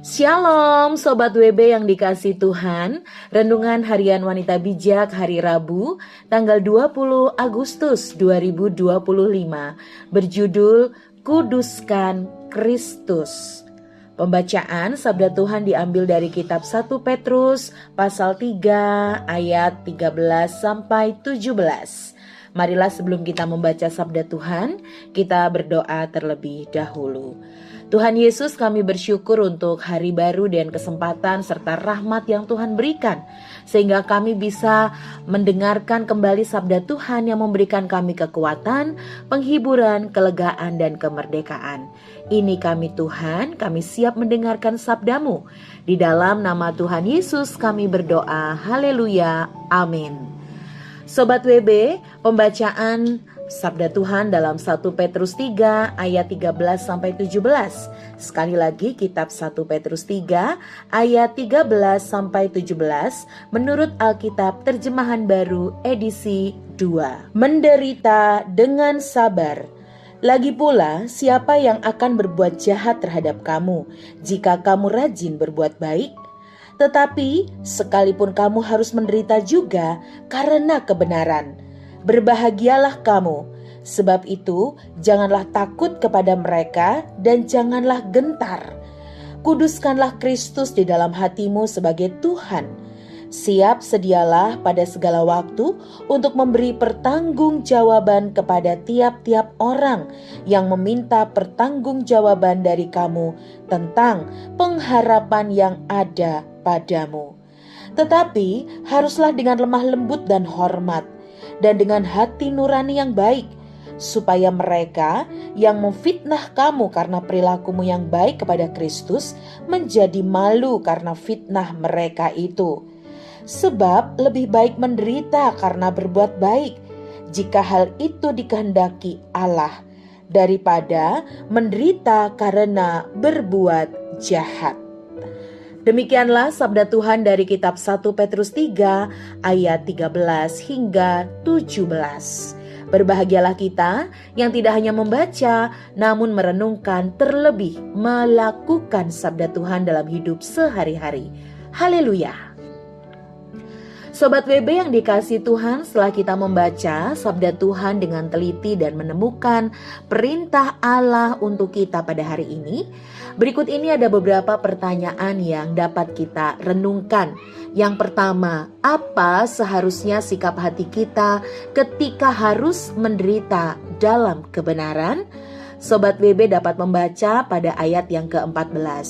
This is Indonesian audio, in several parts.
Shalom Sobat WB yang dikasih Tuhan. Renungan Harian Wanita Bijak hari Rabu tanggal 20 Agustus 2025 berjudul Kuduskan Kristus. Pembacaan sabda Tuhan diambil dari kitab 1 Petrus pasal 3 ayat 13 sampai 17. Marilah sebelum kita membaca sabda Tuhan, kita berdoa terlebih dahulu. Tuhan Yesus, kami bersyukur untuk hari baru dan kesempatan serta rahmat yang Tuhan berikan, sehingga kami bisa mendengarkan kembali sabda Tuhan yang memberikan kami kekuatan, penghiburan, kelegaan, dan kemerdekaan. Ini kami Tuhan, kami siap mendengarkan sabda-Mu. Di dalam nama Tuhan Yesus kami berdoa, haleluya, amin. Sobat WB, pembacaan sabda Tuhan dalam 1 Petrus 3 ayat 13 sampai 17. Sekali lagi kitab 1 Petrus 3 ayat 13 sampai 17 menurut Alkitab Terjemahan Baru edisi 2. Menderita dengan sabar. Lagi pula, siapa yang akan berbuat jahat terhadap kamu jika kamu rajin berbuat baik? Tetapi sekalipun kamu harus menderita juga karena kebenaran, berbahagialah kamu. Sebab itu janganlah takut kepada mereka dan janganlah gentar. Kuduskanlah Kristus di dalam hatimu sebagai Tuhan. Siap sedialah pada segala waktu untuk memberi pertanggungjawaban kepada tiap-tiap orang yang meminta pertanggungjawaban dari kamu tentang pengharapan yang ada padamu. Tetapi haruslah dengan lemah lembut dan hormat, dan dengan hati nurani yang baik, supaya mereka yang memfitnah kamu karena perilakumu yang baik kepada Kristus menjadi malu karena fitnah mereka itu. Sebab lebih baik menderita karena berbuat baik, jika hal itu dikehendaki Allah, daripada menderita karena berbuat jahat. Demikianlah sabda Tuhan dari kitab 1 Petrus 3 ayat 13 hingga 17. Berbahagialah kita yang tidak hanya membaca, namun merenungkan, terlebih melakukan sabda Tuhan dalam hidup sehari-hari. Haleluya. Sobat WB yang dikasih Tuhan, setelah kita membaca sabda Tuhan dengan teliti dan menemukan perintah Allah untuk kita pada hari ini, berikut ini ada beberapa pertanyaan yang dapat kita renungkan. Yang pertama, apa seharusnya sikap hati kita ketika harus menderita dalam kebenaran? Sobat WB dapat membaca pada ayat yang ke-14.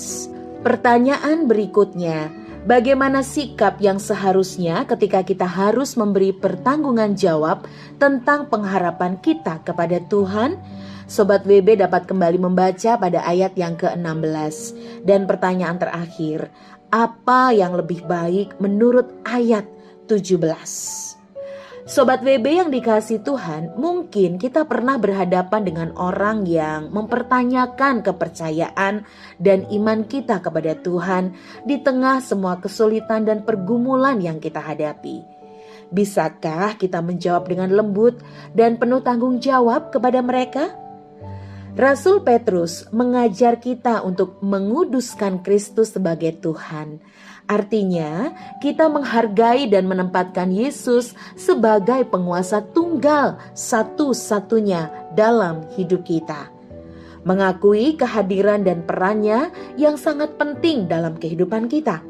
Pertanyaan berikutnya, bagaimana sikap yang seharusnya ketika kita harus memberi pertanggungan jawab tentang pengharapan kita kepada Tuhan? Sobat WB dapat kembali membaca pada ayat yang ke-16. Dan pertanyaan terakhir, apa yang lebih baik menurut ayat 17? Sobat WB yang dikasih Tuhan, mungkin kita pernah berhadapan dengan orang yang mempertanyakan kepercayaan dan iman kita kepada Tuhan di tengah semua kesulitan dan pergumulan yang kita hadapi. Bisakah kita menjawab dengan lembut dan penuh tanggung jawab kepada mereka? Rasul Petrus mengajar kita untuk menguduskan Kristus sebagai Tuhan. Artinya, kita menghargai dan menempatkan Yesus sebagai penguasa tunggal satu-satunya dalam hidup kita. Mengakui kehadiran dan perannya yang sangat penting dalam kehidupan kita.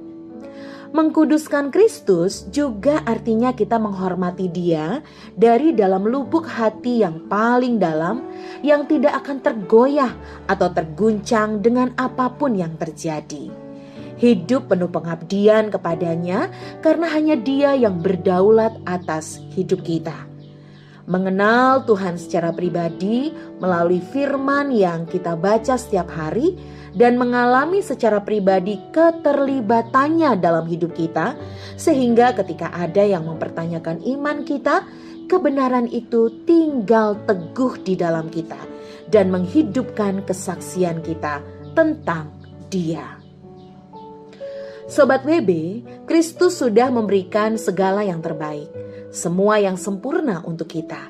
Mengkuduskan Kristus juga artinya kita menghormati Dia dari dalam lubuk hati yang paling dalam, yang tidak akan tergoyah atau terguncang dengan apapun yang terjadi. Hidup penuh pengabdian kepadanya karena hanya Dia yang berdaulat atas hidup kita. Mengenal Tuhan secara pribadi melalui firman yang kita baca setiap hari dan mengalami secara pribadi keterlibatannya dalam hidup kita, sehingga ketika ada yang mempertanyakan iman kita, kebenaran itu tinggal teguh di dalam kita dan menghidupkan kesaksian kita tentang Dia. Sobat WB, Kristus sudah memberikan segala yang terbaik, semua yang sempurna untuk kita.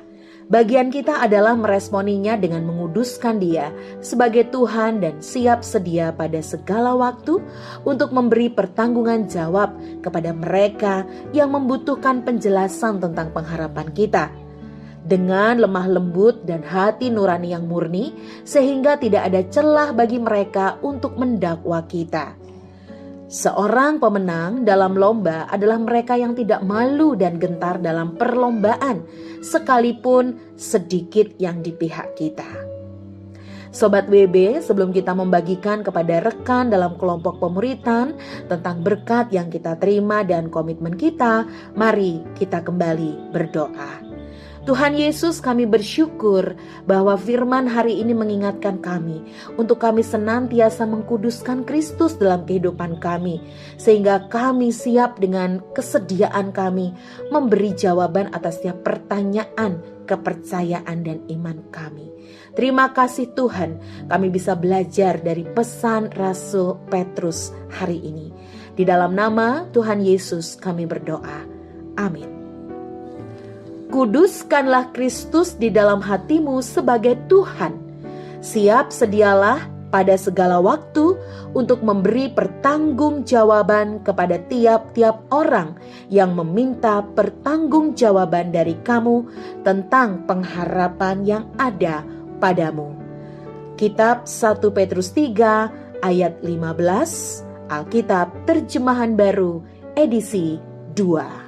Bagian kita adalah meresponinya dengan menguduskan Dia sebagai Tuhan dan siap sedia pada segala waktu untuk memberi pertanggungan jawab kepada mereka yang membutuhkan penjelasan tentang pengharapan kita. Dengan lemah lembut dan hati nurani yang murni, sehingga tidak ada celah bagi mereka untuk mendakwa kita. Seorang pemenang dalam lomba adalah mereka yang tidak malu dan gentar dalam perlombaan, sekalipun sedikit yang di pihak kita. Sobat WB, sebelum kita membagikan kepada rekan dalam kelompok pemuritan tentang berkat yang kita terima dan komitmen kita, mari kita kembali berdoa. Tuhan Yesus, kami bersyukur bahwa firman hari ini mengingatkan kami untuk kami senantiasa mengkuduskan Kristus dalam kehidupan kami, sehingga kami siap dengan kesediaan kami memberi jawaban atas setiap pertanyaan, kepercayaan dan iman kami. Terima kasih Tuhan, kami bisa belajar dari pesan Rasul Petrus hari ini. Di dalam nama Tuhan Yesus kami berdoa. Amin. Kuduskanlah Kristus di dalam hatimu sebagai Tuhan. Siap sedialah pada segala waktu untuk memberi pertanggungjawaban kepada tiap-tiap orang yang meminta pertanggungjawaban dari kamu tentang pengharapan yang ada padamu. Kitab 1 Petrus 3 ayat 15, Alkitab Terjemahan Baru edisi 2.